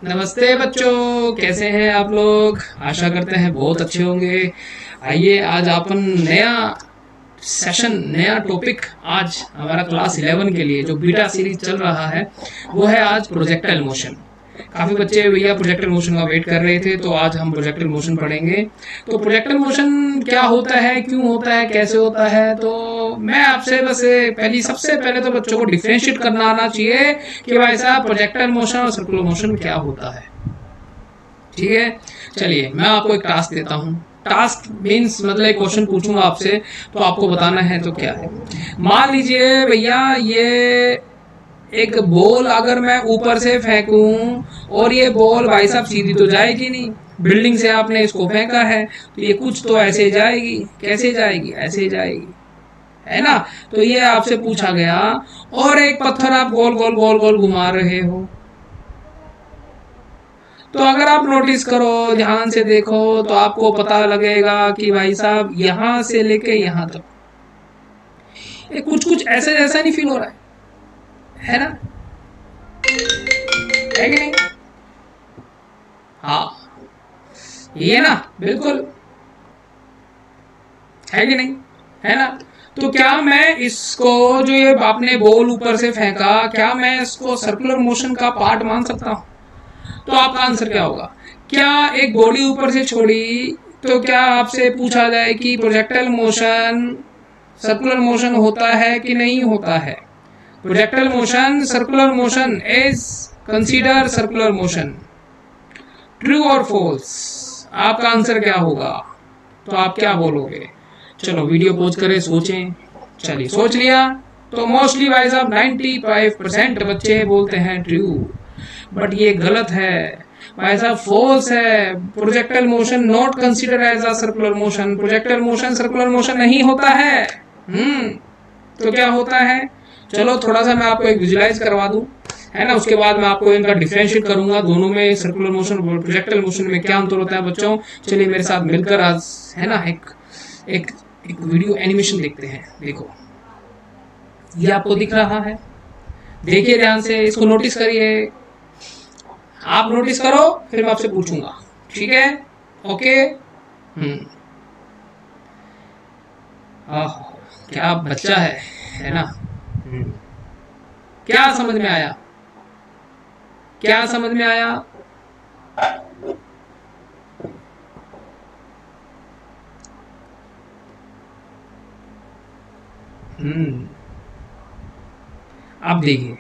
नमस्ते बच्चों, कैसे हैं आप लोग। आशा करते हैं बहुत अच्छे होंगे। आइए आज अपन नया सेशन, नया टॉपिक। आज हमारा क्लास 11 के लिए जो बीटा सीरीज चल रहा है वो है आज प्रोजेक्टाइल मोशन। काफ़ी बच्चे भैया प्रोजेक्टाइल मोशन का वेट कर रहे थे, तो आज हम प्रोजेक्टाइल मोशन पढ़ेंगे। तो प्रोजेक्टाइल मोशन क्या होता है, क्यों होता है, कैसे होता है, तो मैं आपसे बस सबसे पहले तो बच्चों को डिफ्रेंशिएट करना आना चाहिए कि भाई साहब प्रोजेक्टाइल मोशन और सर्कुलर मोशन क्या होता है। ठीक है, चलिए मैं आपको एक टास्क देता हूँ। टास्क मीन्स मतलब एक क्वेश्चन पूछूंगा आपसे, तो आपको बताना है तो क्या है। मान लीजिए भैया ये एक बॉल अगर मैं ऊपर से फेंकूं और ये बॉल भाई साहब सीधी तो जाएगी नहीं, बिल्डिंग से आपने इसको फेंका है तो ये कुछ तो ऐसे जाएगी। कैसे जाएगी? ऐसे जाएगी, है ना। तो ये आपसे पूछा गया और एक पत्थर आप गोल गोल गोल गोल घुमा रहे हो। तो अगर आप नोटिस करो, ध्यान से देखो, तो आपको पता लगेगा कि भाई साहब यहां से लेके यहां तक ये कुछ कुछ ऐसे जैसा नहीं फील हो रहा है ना? है कि नहीं? हाँ, ये ना बिल्कुल, है कि नहीं? है ना। तो क्या मैं इसको, जो ये आपने बॉल ऊपर से फेंका, क्या मैं इसको सर्कुलर मोशन का पार्ट मान सकता हूं? तो आपका आंसर क्या होगा? क्या एक बॉडी ऊपर से छोड़ी तो क्या आपसे पूछा जाए कि प्रोजेक्टाइल मोशन सर्कुलर मोशन होता है कि नहीं होता है? Projectile motion, circular motion is consider circular motion. True और फॉल्स? आपका आंसर क्या होगा? तो आप क्या बोलोगे? चलो वीडियो पॉज करें, सोचें। चलिए सोच लिया तो मोस्टली भाई साहब 95% बच्चे बोलते हैं ट्रू, बट ये गलत है भाई साहब, फॉल्स है। Projectile motion not consider as a circular motion. Projectile motion circular motion नहीं होता है। तो क्या होता है? चलो थोड़ा सा मैं आपको एक विजुलाइज करवा दूं, है ना। उसके बाद मैं आपको इनका डिफरेंशिएट करूंगा, दोनों में सर्कुलर मोशन और प्रोजेक्टाइल मोशन में क्या अंतर होता है बच्चों। चलिए मेरे साथ मिलकर आज, है ना, एक एक एक वीडियो एनिमेशन देखते हैं। देखो ये आपको दिख रहा है, देखिए ध्यान से, इसको नोटिस करिए। आप नोटिस करो, फिर मैं आपसे पूछूंगा, ठीक है? ओके। क्या बच्चा है ना। क्या समझ में आया? क्या समझ में आया? आप देखिए,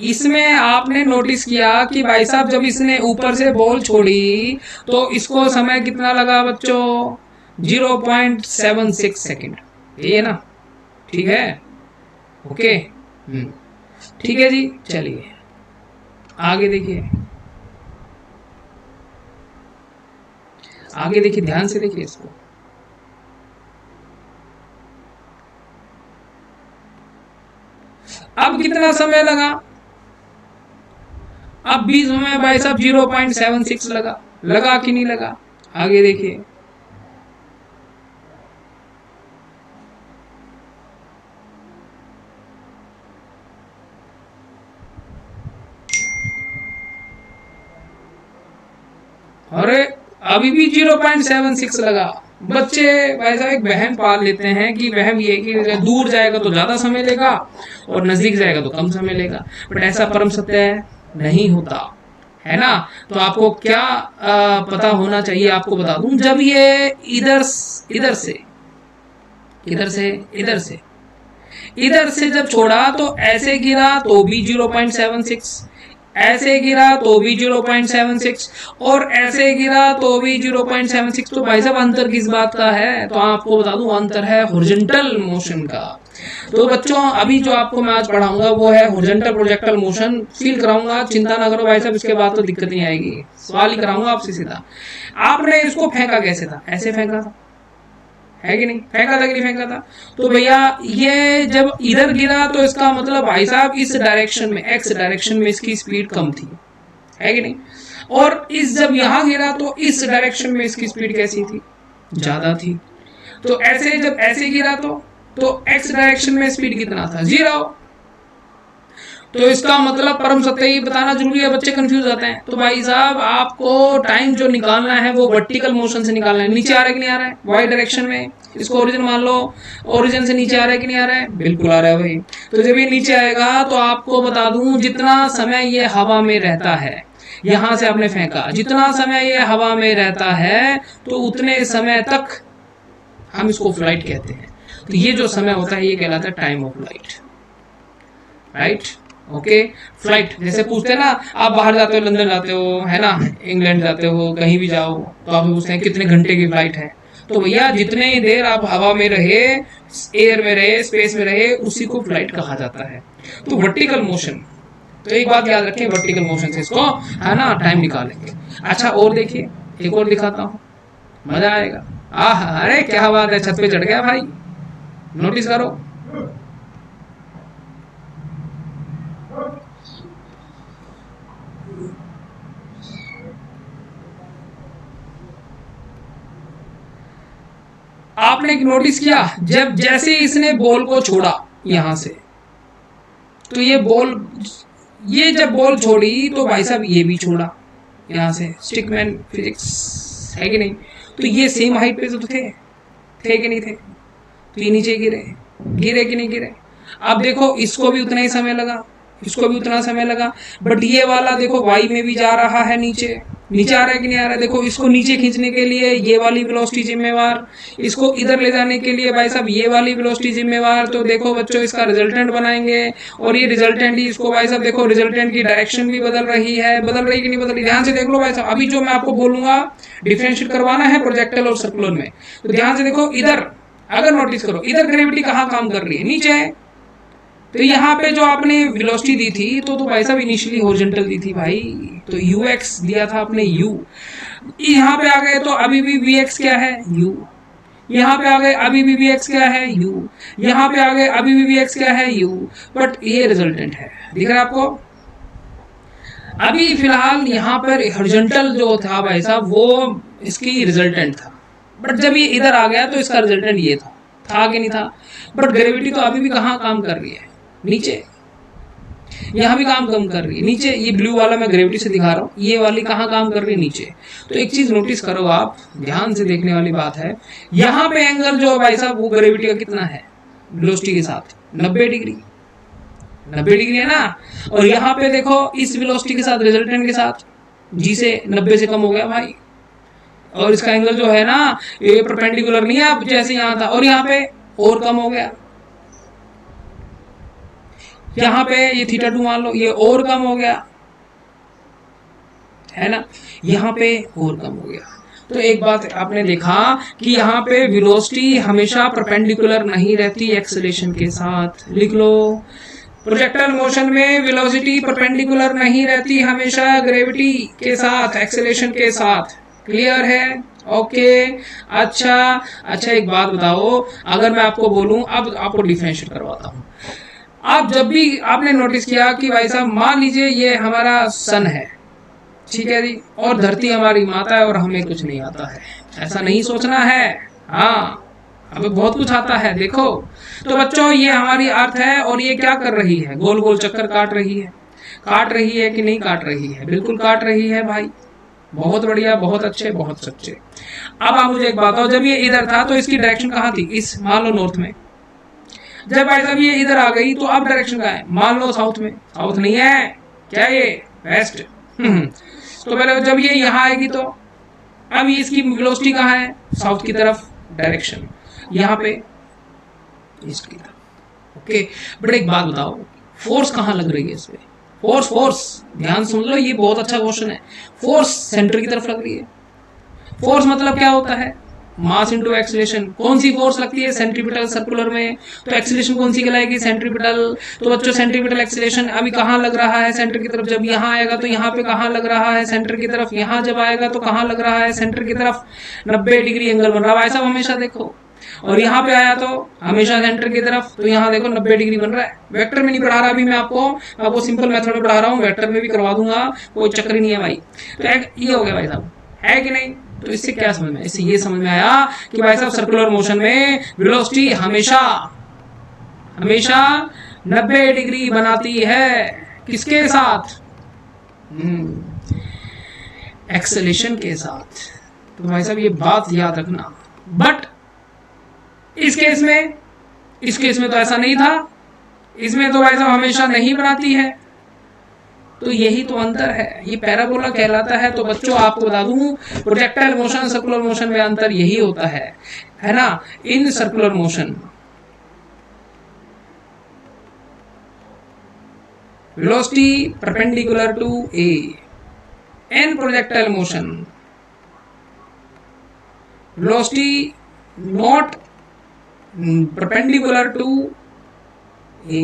इसमें आपने नोटिस किया कि भाई साहब जब इसने ऊपर से बॉल छोड़ी तो इसको समय कितना लगा बच्चों? 0.76 सेकेंड। ये ना, ठीक है। ओके, ठीक है जी। चलिए आगे देखिए, आगे देखिए, ध्यान से देखिए इसको। अब कितना समय लगा? अब बीच में भाई साहब 0.76 लगा। लगा कि नहीं लगा? आगे देखिए, अरे अभी भी 0.76 लगा। बच्चे भाई साहब एक वहम पाल लेते हैं कि वहम ये कि दूर जाएगा तो ज्यादा समय लेगा और नजदीक जाएगा तो कम समय लेगा, बट ऐसा परम सत्य नहीं होता, है ना। तो आपको क्या पता होना चाहिए, आपको बता दूं, जब ये इधर इधर से इधर से इधर से इधर से जब छोड़ा तो ऐसे गिरा तो भी 0.76, ऐसे गिरा तो भी 0.76 और ऐसे गिरा तो भी 0.76। तो भाई साहब अंतर किस बात का है? तो आपको बता दूं, अंतर है हॉरिजॉन्टल मोशन का। तो बच्चों अभी जो आपको मैं आज पढ़ाऊंगा वो है हॉरिजॉन्टल प्रोजेक्टाइल मोशन। फील कराऊंगा, चिंता ना करो भाई साहब, इसके बाद तो दिक्कत नहीं आएगी। सवाल ही कराऊंगा आपसे सीधा। आपने इसको फेंका कैसे था? ऐसे फेंका था, है कि नहीं? फेंका था कि नहीं फेंका था? तो भैया ये जब इधर गिरा तो इसका मतलब भाई साहब इस डायरेक्शन में, एक्स डायरेक्शन में इसकी स्पीड कम थी, है कि नहीं? और इस जब यहां गिरा तो इस डायरेक्शन में इसकी स्पीड कैसी थी? ज्यादा थी। तो ऐसे जब ऐसे गिरा तो तो एक्स डायरेक्शन में स्पीड कितना था, 0। तो इसका मतलब परम सत्य ही बताना जरूरी है, बच्चे कंफ्यूज होते हैं। तो भाई साहब आपको टाइम जो निकालना है वो वर्टिकल मोशन से निकालना है। नीचे आ रहा है कि नहीं आ रहा है, वाई डायरेक्शन में, इसको ओरिजिन मान लो, ओरिजिन से नीचे आ रहा है कि नहीं आ रहा है, बिल्कुल आ रहा है भाई। तो जब ये नीचे आएगा तो आपको बता दूं जितना समय ये हवा में रहता है, यहां से आपने फेंका, जितना समय ये हवा में रहता है तो उतने समय तक हम इसको फ्लाइट कहते हैं। तो ये जो समय होता है ये कहलाता है time of flight, right. Okay, flight जैसे पूछते हैं ना, आप बाहर जाते हो, लंदन जाते हो, है ना, इंग्लैंड जाते हो, कहीं भी जाओ तो आप पूछते हैं कितने घंटे की फ्लाइट है। तो भैया जितने देर आप हवा में रहे, एयर में रहे, स्पेस में रहे, उसी को फ्लाइट कहा जाता है। तो वर्टिकल मोशन, तो एक बात याद रखें, वर्टिकल मोशन से इसको, है ना, टाइम निकालेंगे। अच्छा और देखिए, एक और दिखाता हूँ, मजा आएगा। आह, अरे क्या बात है, छत पे चढ़ गया भाई, नोटिस करो। आपने नोटिस किया, जब जैसे इसने बॉल को छोड़ा यहां से, तो ये बॉल, ये जब बॉल छोड़ी तो भाई साहब ये भी छोड़ा यहां से। स्टिकमैन फिजिक्स है कि नहीं। तो ये सेम हाइट पे तो थे कि नहीं थे। तो ये नीचे गिरे कि नहीं गिरे। अब देखो इसको भी उतना ही समय लगा, इसको भी उतना समय लगा, बट ये वाला देखो वाई में भी जा रहा है, नीचे नीचे आ रहा है कि नहीं आ रहा है। देखो इसको नीचे खींचने के लिए ये वाली वेलोसिटी जिम्मेवार, इसको इधर ले जाने के लिए भाई साहब ये वाली वेलोसिटी जिम्मेवार। तो देखो बच्चों इसका रिजल्टेंट बनाएंगे, और ये रिजल्टेंट ही इसको भाई साहब देखो, रिजल्टेंट की डायरेक्शन भी बदल रही है, बदल रही कि नहीं बदल रही, ध्यान से देख लो भाई साहब। अभी जो मैं आपको बोलूंगा डिफरेंशिएट करवाना है प्रोजेक्टाइल और सर्कुलर में, तो ध्यान से देखो। इधर अगर नोटिस करो, इधर ग्रेविटी कहाँ काम कर रही है, नीचे है। तो यहाँ पे जो आपने वेलोसिटी दी थी तो भाई साहब इनिशियली हॉरिजॉन्टल दी थी भाई, तो ux दिया था आपने u। यहाँ पे आ गए तो अभी भी vx क्या है, u। यहाँ पे आ गए अभी भी vx क्या है, u। यहाँ पे आ गए अभी भी vx क्या है, u। बट ये रिजल्टेंट है, दिख रहा है आपको। अभी फिलहाल यहाँ पर हॉरिजॉन्टल जो था भाई साहब वो इसकी रिजल्टेंट था, बट जब ये इधर आ गया तो इसका रिजल्टेंट ये था कि नहीं था। बट ग्रेविटी तो अभी भी कहाँ काम कर रही है, नीचे। यहां भी काम कम कर रही है, नीचे। ये ब्लू वाला मैं ग्रेविटी से दिखा रहा हूं, ये वाली कहां काम कर रही है, नीचे। तो एक चीज नोटिस करो आप, ध्यान से देखने वाली बात है, यहां पे एंगल जो भाई साहब वो ग्रेविटी का कितना है वेलोसिटी के साथ, 90 डिग्री, 90 डिग्री है ना। और यहाँ पे देखो इस वेलोसिटी के साथ, रिजल्टेंट के साथ, जी से 90 से कम हो गया भाई। और इसका एंगल जो है ना ये परपेंडिकुलर नहीं है, अब जैसे यहाँ था, और यहाँ पे और कम हो गया। यहाँ पे ये θ2 मान लो, ये और कम हो गया, है ना, यहाँ पे और कम हो गया। तो एक बात आपने देखा कि यहाँ पे वेलोसिटी हमेशा परपेंडिकुलर नहीं रहती एक्सेलरेशन के साथ, लिख लो। प्रोजेक्टाइल मोशन में वेलोसिटी परपेंडिकुलर नहीं रहती हमेशा ग्रेविटी के साथ, एक्सेलरेशन के साथ। क्लियर है, ओके। अच्छा एक बात बताओ, अगर मैं आपको बोलूं, अब आपको डिफरेंशिएट करवाता हूं। आप जब भी आपने नोटिस किया कि भाई साहब मान लीजिए ये हमारा सन है, ठीक है जी, और धरती हमारी माता है और हमें कुछ नहीं आता है, ऐसा नहीं सोचना है। हाँ, हमें बहुत कुछ आता है, देखो। तो बच्चों ये हमारी अर्थ है, और ये क्या कर रही है, गोल गोल चक्कर काट रही है कि नहीं काट रही है, बिल्कुल काट रही है भाई। बहुत बढ़िया, बहुत अच्छे, बहुत सच्चे। अब आप मुझे एक बात बताओ, जब ये इधर था तो इसकी डायरेक्शन कहाँ थी, इस मान लो नॉर्थ में। जब भाई साहब ये इधर आ गई तो अब डायरेक्शन कहाँ है, मान लो साउथ में। साउथ नहीं है क्या, ये वेस्ट। तो पहले जब ये यहाँ आएगी तो अब ये इसकी वेलोसिटी कहाँ है, साउथ की तरफ डायरेक्शन, यहाँ पे ईस्ट की तरफ। ओके, बट एक बात बताओ, फोर्स कहाँ लग रही है इस पे, फोर्स ध्यान सुन लो, ये बहुत अच्छा क्वेश्चन है। फोर्स सेंटर की तरफ लग रही है। फोर्स मतलब क्या होता है, मास इंटू एक्सीलरेशन। कौन सी फोर्स लगती है, सेंट्रीपिटल सर्कुलर में, तो एक्सीलरेशन कौन सी कहलाएगी, सेंट्रीपिटल। तो बच्चों सेंट्रीपिटल एक्सीलरेशन अभी कहाँ लग रहा है, सेंटर की तरफ। जब यहाँ आएगा तो यहाँ पे कहाँ लग रहा है, सेंटर की तरफ। यहाँ जब आएगा तो कहाँ लग रहा है, सेंटर की तरफ। 90 डिग्री एंगल बन रहा है ऐसा हमेशा देखो। और यहाँ पे आया तो हमेशा सेंटर की तरफ, तो यहाँ देखो 90 डिग्री बन रहा है। वेक्टर में नहीं पढ़ा रहा अभी मैं आपको सिंपल मेथड में पढ़ा रहा हूँ, वेक्टर में भी करवा दूंगा, कोई चक्कर ही नहीं है भाई। तो ये हो गया भाई साहब, है कि नहीं। तो इससे क्या समझ में, इससे ये समझ में आया कि भाई साहब सर्कुलर मोशन में वेलोसिटी हमेशा हमेशा 90 डिग्री बनाती है, किसके साथ? एक्सेलेरेशन के साथ। तो भाई साहब ये बात याद रखना। बट इस केस में तो ऐसा नहीं था, इसमें तो भाई साहब हमेशा नहीं बनाती है। तो यही तो अंतर है, ये पैराबोला कहलाता है। तो बच्चों आपको बता दूं, प्रोजेक्टाइल मोशन सर्कुलर मोशन में अंतर यही होता है ना। In circular motion velocity perpendicular to A, in projectile motion velocity not perpendicular to A।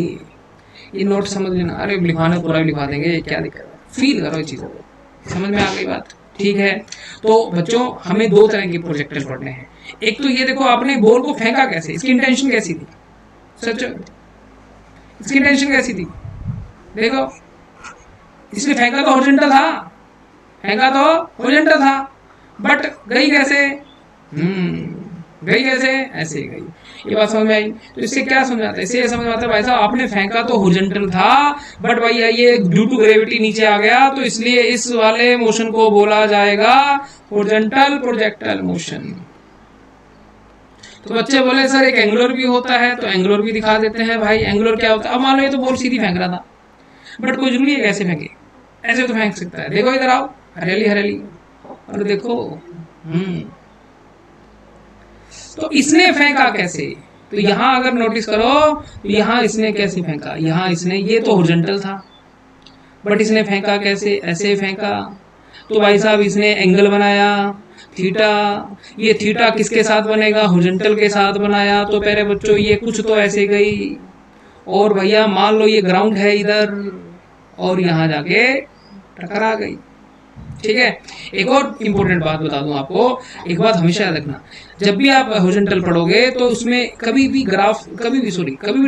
ये नोट समझ लेना। अरे लिखाना पूरा लिखा देंगे, क्या दिक्कत है, फील करो चीजों को, समझ में आ गई बात? ठीक है। तो बच्चों हमें दो तरह के प्रोजेक्टाइल पढ़ने हैं। एक तो ये देखो आपने बॉल को फेंका कैसे, इसकी इंटेंशन कैसी थी? सच, इसकी इंटेंशन कैसी थी? देखो इसने फेंका तो हॉरिजॉन्टल था, बट गई कैसे? गई कैसे? ऐसे गई। ये बात समझ में आई? तो इससे क्या समझाता है? इससे समझ आता है भाई साहब आपने फेंका तो हॉरिजॉन्टल था, बट भाई ये ड्यू टू ग्रेविटी नीचे आ गया, तो इसलिए इस वाले मोशन को बोला जाएगा हॉरिजॉन्टल प्रोजेक्टाइल मोशन। तो बच्चे बोले सर एक एंगुलर भी होता है, तो एंगुलर भी दिखा देते हैं भाई। एंगुलर क्या होता है? अब मान लो ये तो बॉल सीधी फेंक रहा था, बट कोई जरूरी है कैसे फेंके? ऐसे तो फेंक सकता है। देखो इधर आओ, हरियाली, और देखो तो इसने फेंका कैसे? तो यहां अगर नोटिस करो तो यहां इसने कैसे फेंका? यहां इसने, ये तो हॉरिजॉन्टल था, बट इसने फेंका कैसे? ऐसे फेंका। तो भाई साहब इसने एंगल बनाया थीटा। ये थीटा किसके साथ बनेगा? हॉरिजॉन्टल के साथ बनाया। तो पहले बच्चों ये कुछ तो ऐसे गई, और भैया मान लो ये ग्राउंड है इधर, और यहां जाके टकरा गई। ठीक है। एक और इंपॉर्टेंट बात बता दूं आपको, एक बात हमेशा याद रखना, जब भी आप हॉरिजॉन्टल पढ़ोगे तो उसमें कभी भी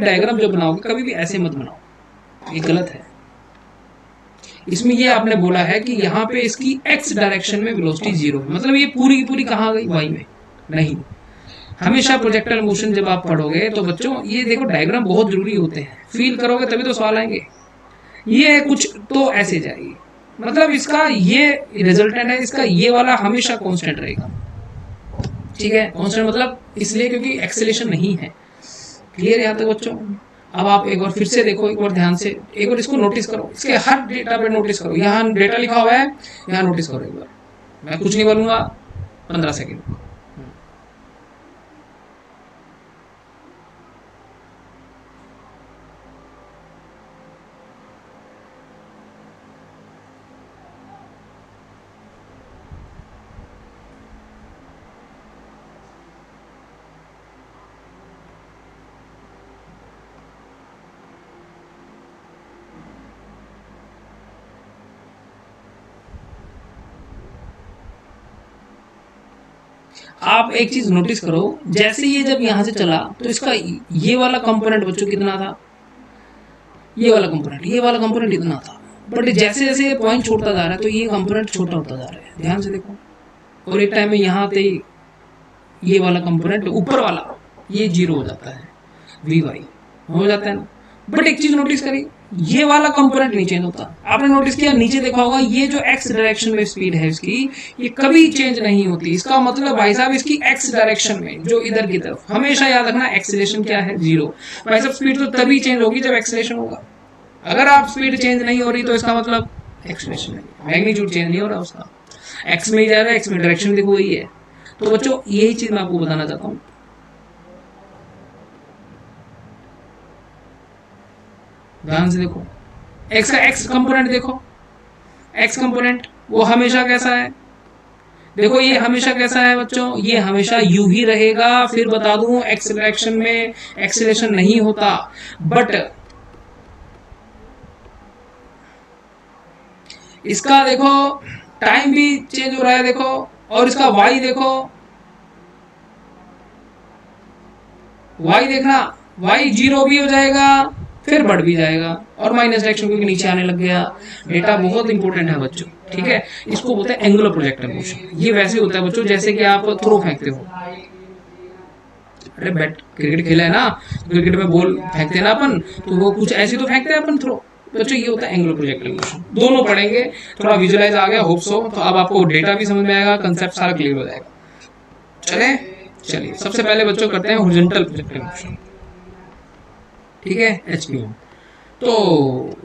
डायग्राम जो बनाओगे कभी भी ऐसे मत बनाओ, ये गलत है। इसमें ये आपने बोला है कि यहाँ पे इसकी एक्स डायरेक्शन में वेलोसिटी 0 है, मतलब ये पूरी की पूरी कहाँ गई? वाई में। नहीं, हमेशा प्रोजेक्टाइल मोशन जब आप पढ़ोगे तो बच्चों ये देखो डायग्राम बहुत जरूरी होते हैं, फील करोगे तभी तो सवाल आएंगे। ये कुछ तो ऐसे जाएगी, मतलब इसका ये रिजल्टेंट है, इसका ये वाला हमेशा कांस्टेंट रहेगा। ठीक है, कांस्टेंट मतलब इसलिए क्योंकि एक्सेलेरेशन नहीं है। क्लियर यहाँ तक बच्चों? अब आप एक बार फिर से देखो, एक बार ध्यान से, एक बार इसको नोटिस करो, इसके हर डेटा पे नोटिस करो। यहाँ डेटा लिखा हुआ है, यहाँ नोटिस करो एक बार। मैं कुछ नहीं बोलूंगा, 15 सेकेंड। आप एक चीज नोटिस करो, जैसे ये जब यहां से चला तो इसका ये वाला कंपोनेंट बच्चों कितना था? ये वाला कंपोनेंट इतना था, बट जैसे जैसे पॉइंट छोड़ता जा रहा है तो ये कंपोनेंट छोटा होता जा रहा है। ध्यान से देखो, और एक टाइम में यहाँ पे ये वाला कंपोनेंट ऊपर वाला ये 0 हो जाता है, Vy हो जाता है ना। बट एक चीज नोटिस करी, ये वाला कंपोनेंट नहीं चेंज होता। आपने नोटिस किया, नीचे देखा होगा, ये जो एक्स डायरेक्शन में स्पीड है इसकी, ये कभी चेंज नहीं होती। इसका मतलब भाई साहब इसकी एक्स डायरेक्शन में जो इधर की तरफ, हमेशा याद रखना एक्सीलरेशन क्या है? 0। भाई साहब स्पीड तो तभी चेंज होगी जब एक्सीलरेशन होगा। अगर आप स्पीड चेंज नहीं हो रही तो इसका मतलब एक्सीलरेशन नहीं, मैग्नीट्यूड चेंज नहीं हो रहा उसका, एक्स में ही जा रहा है, एक्स में डायरेक्शन देखो वही है। तो बच्चों यही चीज मैं आपको बताना चाहता हूँ। ध्यान से देखो, एक्स का एक्स कंपोनेंट देखो, एक्स कंपोनेंट वो हमेशा कैसा है? देखो ये हमेशा कैसा है बच्चों? ये हमेशा यू ही रहेगा। फिर बता दूं, एक्स डायरेक्शन में एक्सीलरेशन नहीं होता, बट इसका देखो टाइम भी चेंज हो रहा है, देखो, और इसका वाई देखो, वाई देखना, वाई 0 भी हो जाएगा, फिर बढ़ भी जाएगा, और माइनस डायरेक्शन क्योंकि नीचे आने लग गया। डेटा बहुत इंपॉर्टेंट है बच्चों, ठीक है। इसको बोलते हैं एंगुलर प्रोजेक्टाइल मोशन। ये वैसे होता है बच्चों जैसे कि आप थ्रो फेंकते हो, अरे बैट क्रिकेट खेला है ना, क्रिकेट में बॉल फेंकते हैं ना अपन, तो वो कुछ ऐसे तो फेंकते हैं अपन थ्रो। बच्चों ये होता है एंगुलर प्रोजेक्टाइल मोशन। दोनों पढ़ेंगे, थोड़ा विजुअलाइज आ गया होप सो, तो अब आपको डेटा भी समझ में आएगा, कंसेप्ट सारा क्लियर हो जाएगा। चलिए सबसे पहले बच्चों करते हैं हॉरिजॉन्टल प्रोजेक्टाइल मोशन, ठीक है, एचपीएम। तो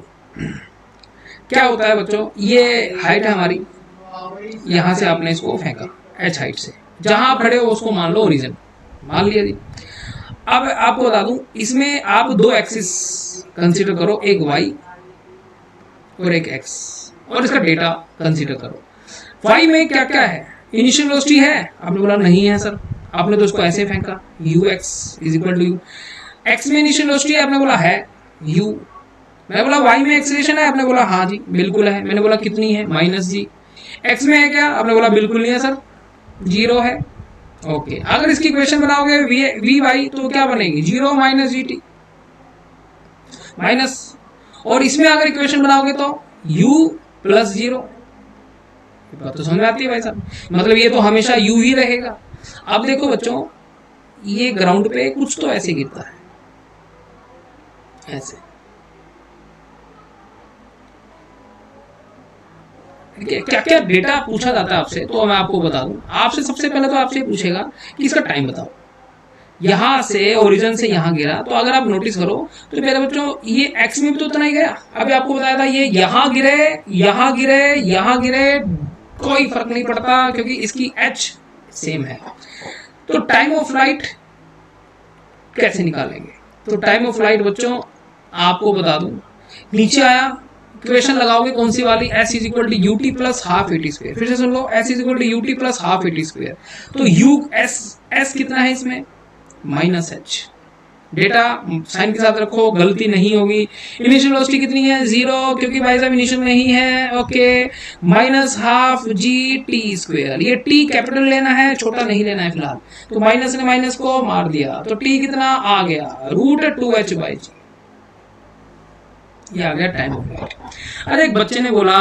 क्या होता है बच्चों, ये हाइट है हमारी, यहां से आपने इसको फेंका एच हाइट से, जहां आप खड़े हो उसको मान लो ओरिजिन, मान लिया जी। अब आपको बता दूं, इसमें आप दो एक्सिस कंसीडर करो, एक वाई और एक एक्स, और इसका डेटा कंसीडर करो। वाई में क्या क्या है, इनिशियल वेलोसिटी है, आपने बोला नहीं है सर, आपने तो उसको ऐसे फेंका, u x is equal to u. X में इनिशियल वेलोसिटी है, आपने बोला है यू। मैंने बोला वाई में एक्सीलरेशन है, आपने बोला हाँ जी बिल्कुल है। मैंने बोला कितनी है, माइनस जी। एक्स में है क्या, आपने बोला बिल्कुल नहीं है सर, 0 है। ओके, अगर इसकी इक्वेशन बनाओगे वी वाई तो क्या बनेगी, 0 माइनस जी टी माइनस, और इसमें अगर इक्वेशन बनाओगे तो u प्लस 0। बात तो समझ में आती है भाई साहब, मतलब ये तो हमेशा u ही रहेगा। अब देखो बच्चों, ये ग्राउंड पे कुछ तो ऐसे गिरता है, ऐसे क्या क्या डेटा पूछा जाता है आपसे, तो मैं आपको बता दूं। आपसे सबसे पहले तो आपसे पूछेगा कि इसका टाइम बताओ, यहां से ओरिजिन से यहां गिरा, तो अगर आप नोटिस करो तो पहले बच्चों ये एक्स में भी तो उतना ही गया। अभी आपको बताया था ये यहां गिरे, यहां गिरे, यहां गिरे, कोई फर्क नहीं पड़ता क्योंकि इसकी एच सेम है। तो टाइम ऑफ फ्लाइट कैसे निकालेंगे, तो टाइम ऑफ फ्लाइट बच्चों आपको बता दूं, नीचे आया, इक्वेशन लगाओगे कौन सी वाली, s is equal to u t plus half a t square. फिर से सुन लो, s is equal to u t plus half a t square. तो u s कितना है इसमें, माइनस एच। डेटा साइन के साथ रखो, गलती नहीं होगी। इनिशियल वेलोसिटी कितनी है, 0, क्योंकि भाई साहब इनिशियल नहीं है। Okay, minus half G T square. ये टी कैपिटल लेना है, छोटा नहीं लेना है फिलहाल, तो माइनस ने माइनस को मार दिया, तो टी कितना आ गया, √2h/g। ये आ गया टाइम ऑफ फ्लाइट। अरे एक बच्चे ने बोला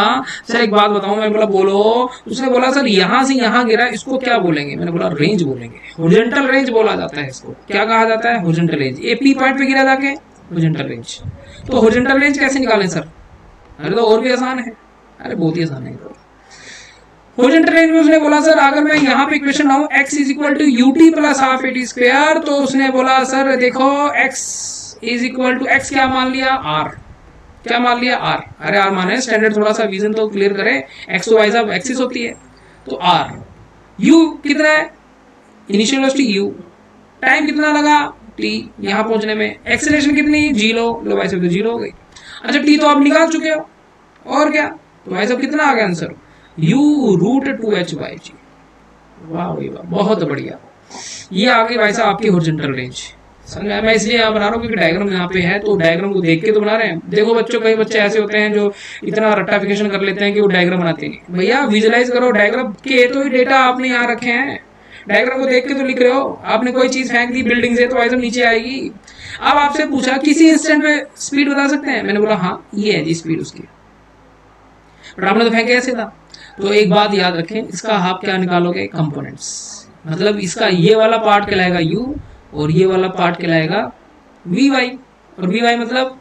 सर एक बात बताऊं, मैं बोला बोलो। उसने बोला सर यहां से यहां गिरा, इसको क्या बोलेंगे, मैंने बोला रेंज बोलेंगे, हॉरिजॉन्टल रेंज बोला जाता है इसको। क्या कहा जाता है, horizontal range. A P point पे गिरा जाके हॉरिजॉन्टल रेंज। तो हॉरिजॉन्टल रेंज कैसे निकालें सर, अरे तो और भी आसान है, अरे बहुत ही आसान है। हॉरिजॉन्टल रेंज में उसने बोला सर अगर मैं यहाँ पे इक्वेशन लाऊं x is equal to u t plus half a t square, तो उसने बोला सर देखो x is equal to x क्या मान लिया, r। क्या मान लिया, r। अरे r माने स्टैंडर्ड, थोड़ा सा विजन तो क्लियर करे, x तो भाई साहब एक्सिस होती है, तो r। u कितना है, इनिशियल वेलोसिटी u, टाइम कितना लगा t यहाँ पहुंचने में, एक्सीलरेशन कितनी g लो भाई साहब, तो 0 हो गई। अच्छा t तो आप निकाल चुके हो, और क्या, तो भाई साहब कितना आ गया आंसर, u√2h/g। वाह भाई वाह, बहुत बढ़िया। ये आ गई भाई साहब आपकी हॉरिजॉन्टल रेंज। समझ में, मैं इसलिए यहाँ बना रहा हूँ क्योंकि डायग्राम यहाँ पे है, तो डायग्राम को देख के तो बना रहे हैं। देखो बच्चों, कई बच्चे ऐसे होते हैं जो इतना रट्टाफिकेशन कर लेते हैं कि वो डायग्राम बनाते नहीं। भैया विजुलाइज करो, डायग्राम के तो ही डेटा आपने यहाँ रखे हैं, डायग्राम को देख के तो लिख रहे हो। आपने कोई चीज फेंक दी बिल्डिंग से तो ऐसे नीचे आएगी। अब आपसे पूछा किसी इंस्टेंट पे स्पीड बता सकते हैं, मैंने बोला हाँ ये है जी स्पीड उसकी, बट आपने तो फेंके ऐसे था। तो एक बात याद रखें, इसका आप क्या निकालोगे, कंपोनेंट्स। मतलब इसका ये वाला पार्ट कहलाएगा u और ये वाला पार्ट कहलाएगा vy, और vy मतलब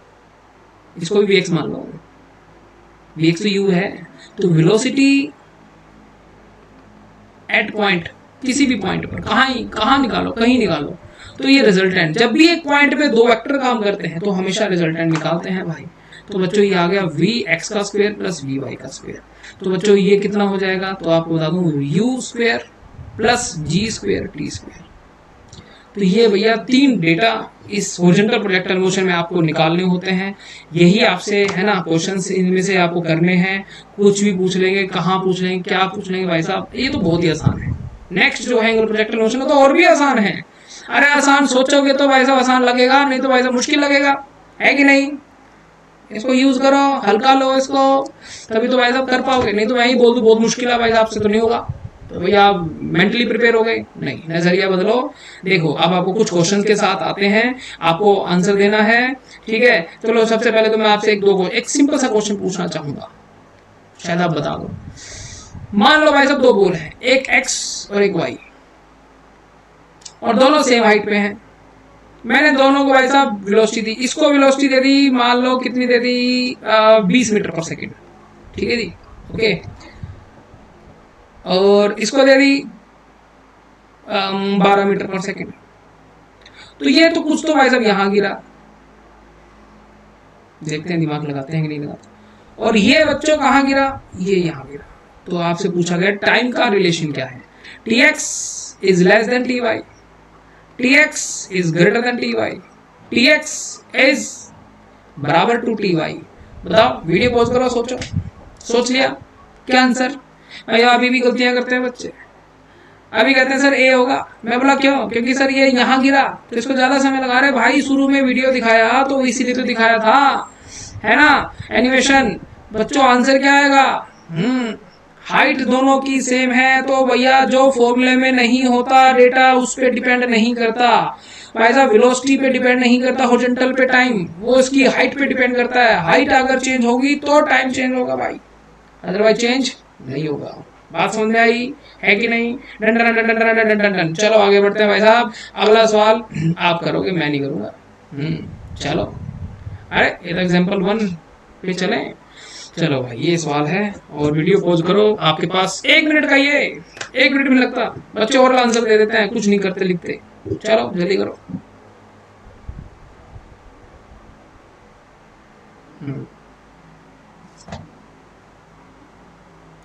इसको भी vx मान लो, vx तो u है। तो वेलोसिटी एट पॉइंट, किसी भी पॉइंट पर, कहाँ निकालो, कहीं निकालो, तो ये रिजल्टेंट। जब भी एक पॉइंट पे दो वेक्टर काम करते हैं तो हमेशा रिजल्टेंट निकालते हैं भाई। तो बच्चों ये आ गया vx का स्क्वायर प्लस vy का स्क्वायर। तो बच्चों ये कितना हो जाएगा, तो आपको बता दूं u square plus g square t square. तो ये भैया 3 डेटा इस हॉरिजॉन्टल प्रोजेक्टाइल मोशन में आपको निकालने होते हैं। यही आपसे है ना क्वेश्चंस इनमें से आपको करने हैं। कुछ भी पूछ लेंगे, कहाँ पूछ लेंगे, क्या पूछ लेंगे भाई साहब, ये तो बहुत ही आसान है। नेक्स्ट जो है एंगुलर प्रोजेक्टाइल मोशन तो और भी आसान है। अरे आसान सोचोगे तो भाई साहब आसान लगेगा, नहीं तो भाई साहब मुश्किल लगेगा, है कि नहीं। इसको यूज करो, हल्का लो इसको, तभी तो भाई साहब कर पाओगे। नहीं तो मैं ही बोल दूं बहुत मुश्किल है भाई साहब से तो नहीं होगा, तो भैया आप मेंटली प्रिपेयर हो गए, नहीं, नजरिया बदलो। देखो अब आपको कुछ क्वेश्चन के साथ आते हैं, आपको आंसर देना है, ठीक है। चलो सबसे पहले तो मैं आपसे एक सिंपल सा क्वेश्चन पूछना चाहूंगा, शायद आप बता दो। मान लो भाई साहब 2 बॉल है, एक x और एक y, और दोनों सेम हाइट पे हैं। मैंने दोनों को भाई साहब वेलोसिटी दी, इसको वेलोसिटी दे दी मान लो कितनी दे दी 20 मीटर पर सेकंड, ठीक है जी, ओके। और इसको दे दी 12 मीटर पर सेकंड। तो ये तो कुछ तो भाई साहब यहाँ गिरा, देखते हैं दिमाग लगाते हैं कि नहीं लगाते। और ये बच्चों कहाँ गिरा, ये यहाँ गिरा। तो आपसे पूछा गया टाइम का रिलेशन क्या है, tx is less than ty, tx is greater than ty, tx is बराबर टू ty। बताओ, वीडियो पॉज करो, सोचो, सोच लिया क्या आंसर। भाई अभी भी गलतियां करते हैं बच्चे, अभी कहते हैं सर ए होगा। मैं बोला क्यों, क्योंकि सर ये यहाँ गिरा तो इसको ज्यादा समय लगा रहे। भाई शुरू में वीडियो दिखाया तो इसीलिए तो दिखाया था, है ना, एनिमेशन। बच्चों आंसर क्या आएगा, हाइट दोनों की सेम है तो भैया जो फॉर्मूले में नहीं होता डेटा उस पर डिपेंड नहीं करता भाई साहब, वेलोसिटी पे डिपेंड नहीं करता, हॉरिजॉन्टल पे टाइम, वो इसकी हाइट पे डिपेंड करता है। हाइट अगर चेंज होगी तो टाइम चेंज होगा भाई, अदरवाइज चेंज नहीं होगा। बात समझ में आई है कि नहीं। Done done done done done done done. चलो आगे बढ़ते हैं भाई साहब, अगला सवाल आप करोगे, मैं नहीं करूंगा। चलो, अरे ये तो एग्जाम्पल 1 पे चले। चलो भाई ये सवाल है, और वीडियो पॉज करो, आपके पास 1 मिनट का, ये 1 मिनट में लगता। बच्चे और आंसर दे देते हैं, कुछ नहीं करते लिखते। चलो जल्दी करो।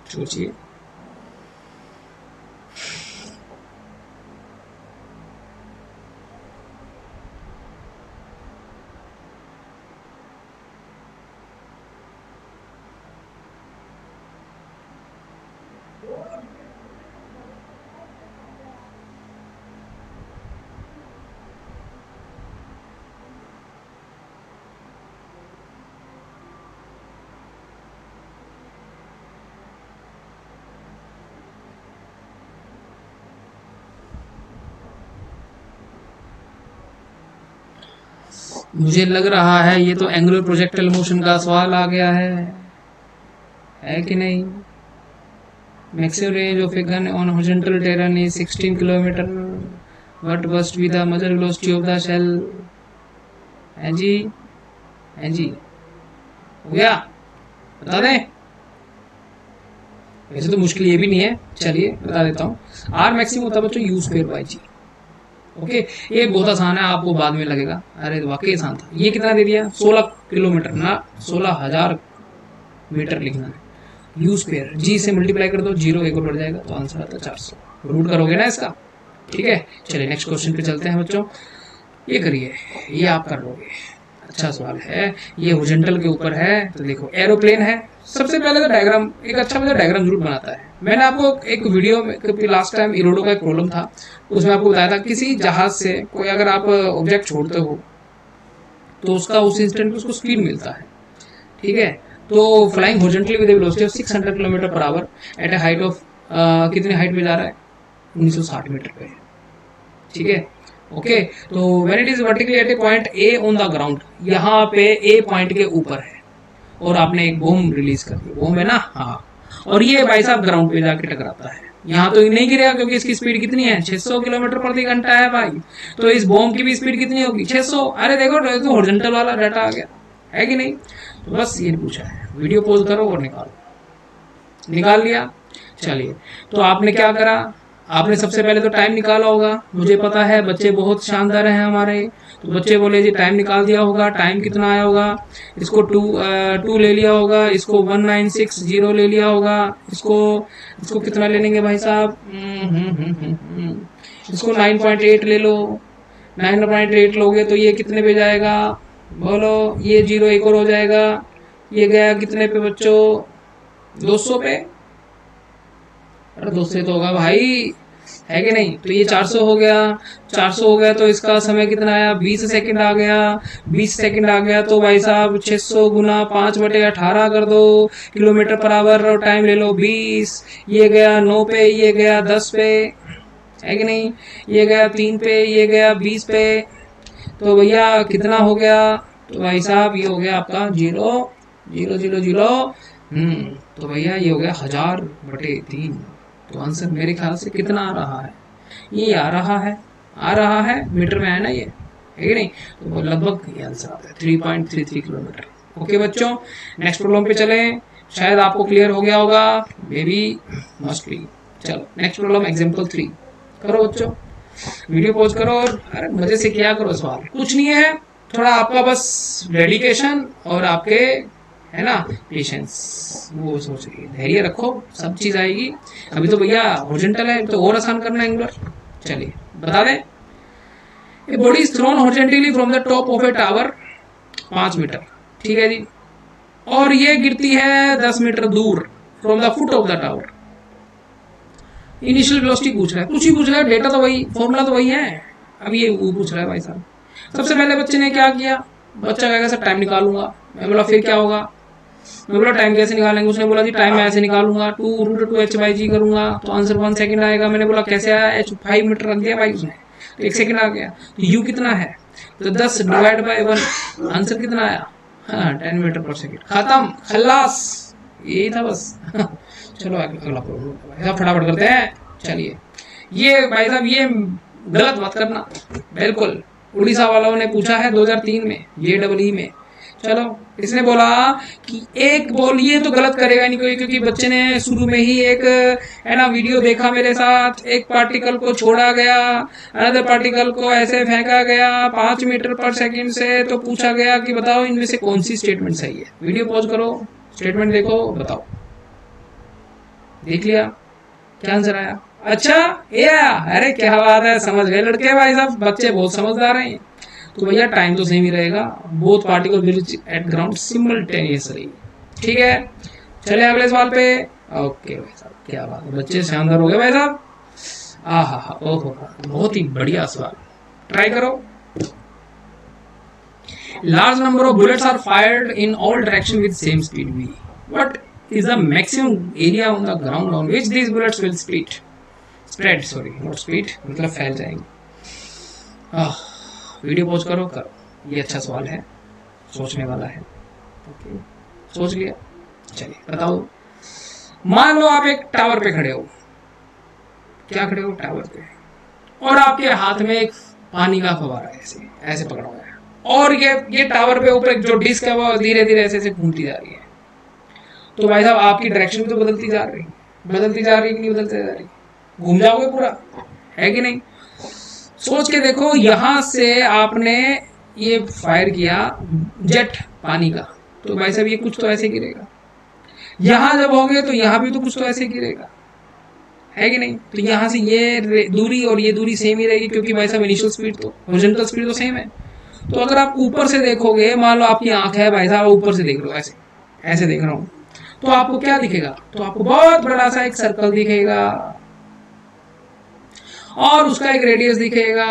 सोचिए। मुझे लग रहा है ये तो एंगुलर प्रोजेक्टाइल मोशन का सवाल आ गया है कि नहीं। Maximum range of a gun on horizontal terrain is 16 kilometre, what must be the mother velocity of the shell. है जी, है जी, हो गया, बता दें। वैसे तो मुश्किल ये भी नहीं है, चलिए बता देता हूँ। आर मैक्सिमम होता है बच्चों u square by g, okay. ये बहुत आसान है, आपको बाद में लगेगा अरे वाकई आसान था। ये कितना दे दिया 16 किलोमीटर ना 16,000 मीटर लिखना है। यू स्क्वायर जी से मल्टीप्लाई कर दो, 0 एक और बढ़ जाएगा तो आंसर आता है 400। रूट करोगे ना इसका, ठीक है। चलिए नेक्स्ट क्वेश्चन पे चलते हैं बच्चों। ये करिए, ये आप कर लोगे, अच्छा सवाल है। ये हॉरिजॉन्टल के ऊपर है, तो देखो एरोप्लेन है। सबसे पहले तो डायग्राम, एक अच्छा मतलब डायग्राम जरूर बनाता है। मैंने आपको एक वीडियो में लास्ट टाइम इरोडो का एक प्रॉब्लम था, उसमें आपको बताया था किसी जहाज से कोई अगर आप ऑब्जेक्ट छोड़ते हो तो उसका उस इंस्टेंट में उसको स्पीड मिलता है, ठीक है। तो flying horizontally with velocity of 600 kilometre पर hour at a height of कितनी हाइट पे जा रहा है 1960 मीटर पे, ठीक है, ओके। तो when it is vertically at a point A on the ground, यहाँ पे ए पॉइंट के ऊपर है और आपने एक बॉम्ब रिलीज कर दी, बॉम्ब है ना, हाँ। और ये भाई साहब ग्राउंड पे जाके टकराता है। यहाँ तो नहीं गिरेगा क्योंकि इसकी स्पीड कितनी है 600 किलोमीटर प्रति घंटा है भाई। तो इस बॉम्ब की भी स्पीड कितनी होगी 600। अरे देखो तो हॉरिजॉन्टल वाला डाटा आ गया है कि नहीं। तो बस ये पूछा है, वीडियो पॉज करो और निकालो, निकाल लिया। चलिए तो आपने क्या करा, आपने सबसे पहले तो टाइम निकाला होगा। मुझे पता है बच्चे बहुत शानदार हैं हमारे, तो बच्चे बोले जी टाइम निकाल दिया होगा। टाइम कितना आया होगा, इसको 2 ले लिया होगा, इसको 1960 ले लिया होगा, इसको कितना ले लेंगे भाई साहब, इसको 9.8 ले लो। 9.8 लोगे तो ये कितने पे जाएगा बोलो, ये 0 एक और हो जाएगा, ये गया कितने पे बच्चों 200 पे। अरे 200 तो होगा भाई, है कि नहीं। तो ये 400 हो गया, 400 हो गया तो इसका समय कितना आया 20 सेकंड आ गया, 20 सेकंड आ गया तो भाई साहब 600 गुना 5/18 कर दो किलोमीटर पर आवर, और टाइम ले लो 20। ये गया 9 पे, ये गया 10 पे, है कि नहीं, ये गया 3 पे, ये गया 20 पे। तो भैया कितना हो गया, तो भाई साहब ये हो गया आपका 0.000। तो भैया ये हो गया 1000/3। तो आंसर मेरे ख्याल से कितना आ रहा है, ये आ रहा है आ रहा है, मीटर में है ना ये, है कि नहीं? तो लगभग ये आंसर आता है 3.33 किलोमीटर। ओके बच्चों, नेक्स्ट प्रॉब्लम पे चलें। शायद आपको क्लियर हो गया होगा, मे बी, मस्ट बी। चलो नेक्स्ट प्रॉब्लम एग्जांपल 3 करो बच्चों, वीडियो पॉज करो और अरे मजे से किया करो सवाल। कुछ नहीं है, थोड़ा आपका बस डेडिकेशन और आपके, है ना, पेशेंस, वो सोच रही है, धैर्य रखो, सब चीज आएगी। अभी तो भैया हॉरिजॉन्टल है, तो और आसान करना एंगुलर। चलिए बता दें, a body is thrown horizontally from the top of a tower 5 metre, ठीक है जी, और ये गिरती है 10 मीटर दूर from the foot of the tower. Initial velocity पूछ रहा है, कुछ ही पूछ रहा है, डेटा तो वही, फॉर्मूला तो वही है। अब ये वो पूछ रहा है भाई साहब। सबसे पहले बच्चे ने क्या किया, बच्चा कहेगा सर टाइम निकालूंगा। मैं बोला फिर क्या होगा, मैं बोला टाइम कैसे निकालेंगे? उसने बोला जी टाइम मैं ऐसे निकालूंगा, 2√2h/g करूंगा तो आंसर 1 सेकंड आएगा। मैंने बोला कैसे आया, h 5 मीटर रख दिया भाई उसने, तो 1 सेकंड आ गया। तो u कितना है, तो 10 डिवाइड बाय 1, आंसर कितना आया, हाँ 10 मीटर पर सेकंड। खत्म, खल्लास, यही था बस। चलो अगला प्रॉब्लम फटाफट करते हैं। चलिए, ये भाई साहब ये गलत मत करना बिल्कुल। उड़ीसा वालों ने पूछा है 2003 में, JEE में। चलो, इसने बोला कि एक बॉल, ये तो गलत करेगा नहीं कोई, क्योंकि बच्चे ने शुरू में ही एक, है ना, वीडियो देखा मेरे साथ। एक पार्टिकल को छोड़ा गया, अनदर पार्टिकल को ऐसे फेंका गया 5 मीटर पर सेकंड से, तो पूछा गया कि बताओ इनमें से कौन सी स्टेटमेंट सही है। वीडियो पॉज करो, स्टेटमेंट देखो, बताओ। देख लिया, क्या आंसर आया? अच्छा ये आया, अरे क्या बात है, समझ गए लड़के भाई साहब, बच्चे बहुत समझदार हैं। तो भैया टाइम तो सेम ही रहेगा, both particle will eight ground simultaneously, ठीक है। चले अगले सवाल पे। ओके भाई साहब, क्या बात है, बच्चे शानदार हो गए भाई साहब। आहा, ओहो, बहुत ही बढ़िया सवाल, ट्राई करो। Large number of bullets are fired in all direction with same speed v, what is the maximum area on the ground on which these bullets will spread, sorry not speed, मतलब फैल जाएंगे। Video pause करो, ये अच्छा सवाल है, सोचने वाला है। ओके, सोच लिया, चलिए बताओ। मान लो आप एक टावर पे खड़े हो, क्या खड़े हो, टावर पे, और आपके हाथ में एक पानी का फव्वारा ऐसे ऐसे पकड़ा हुआ है, और ये टावर पे ऊपर जो डिस्क है वो धीरे धीरे ऐसे घूमती जा रही है। तो भाई साहब आपकी डायरेक्शन भी तो बदलती जा रही कि नहीं बदलती जा रही, घूम जाओगे पूरा, है कि नहीं? सोच के देखो, यहां से आपने ये फायर किया जेट पानी का, तो भाई साहब ये कुछ तो ऐसे गिरेगा। यहां जब होगे तो यहां भी तो कुछ तो ऐसे गिरेगा, है कि नहीं? तो यहां से ये दूरी और ये दूरी सेम ही रहेगी, क्योंकि भाई साहब इनिशियल स्पीड तो, हॉरिजॉन्टल स्पीड तो सेम है। तो अगर आप ऊपर से देखोगे, मान लो आपकी आंख है भाई साहब, ऊपर से देख लो, ऐसे ऐसे देख रहा हूं, तो आपको क्या दिखेगा? तो आपको बहुत बड़ा सा एक सर्कल दिखेगा, और उसका एक रेडियस दिखेगा।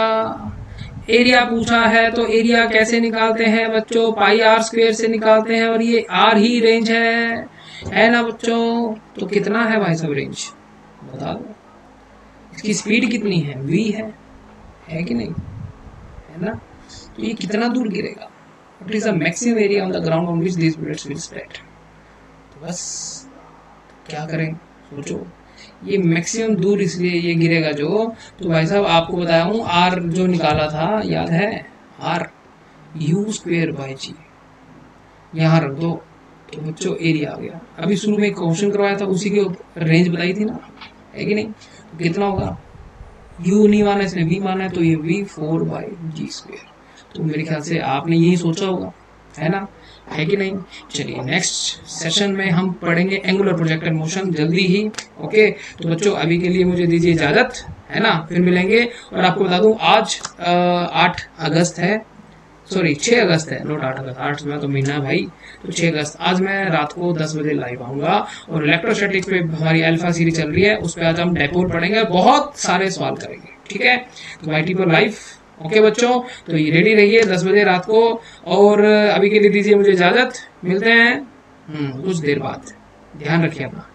एरिया पूछा है, तो एरिया कैसे निकालते हैं बच्चों? πr² से निकालते हैं, और ये r ही रेंज है ना बच्चों? तो कितना है भाई साहब रेंज, बता दो। इसकी स्पीड कितनी है, v है कि नहीं, है ना? तो ये कितना दूर गिरेगा? What is the maximum area on the ground on which these bullets will spread? बस क्या करें, सोचो। ये मैक्सिमम दूर इसलिए ये गिरेगा जो, तो भाई साहब आपको बताया हूँ, आर जो निकाला था याद है, आर u²/g, यहाँ रख दो, तो बच्चों एरिया आ गया। अभी शुरू में क्वेश्चन करवाया था, उसी की रेंज बताई थी ना, है कि नहीं? तो कितना होगा, u नहीं माना इसने, v माना है, तो ये v4/g²। तो मेरे ख्याल से आपने यही सोचा होगा, है ना, है कि नहीं? चलिए नेक्स्ट सेशन में हम पढ़ेंगे एंगुलर प्रोजेक्टेड मोशन जल्दी ही। ओके, तो बच्चों अभी के लिए मुझे दीजिए इजाजत, है ना, फिर मिलेंगे। और आपको बता दूं आज 8 अगस्त है, सॉरी 6 अगस्त है, नोट 8 अगस्त, 8 में तो महीना है भाई, तो 6 अगस्त। आज मैं रात को 10 बजे लाइव आऊंगा, और इलेक्ट्रोस्टैटिक्स पे हमारी अल्फा सीरीज चल रही है, उस पर आज हम डाइपोल पढ़ेंगे, बहुत सारे सवाल करेंगे, ठीक है? तो YT पर लाइव। ओके बच्चों, तो ये रेडी रहिए 10 बजे रात को, और अभी के लिए दीजिए मुझे इजाजत, मिलते हैं कुछ देर बाद, ध्यान रखिए अपना।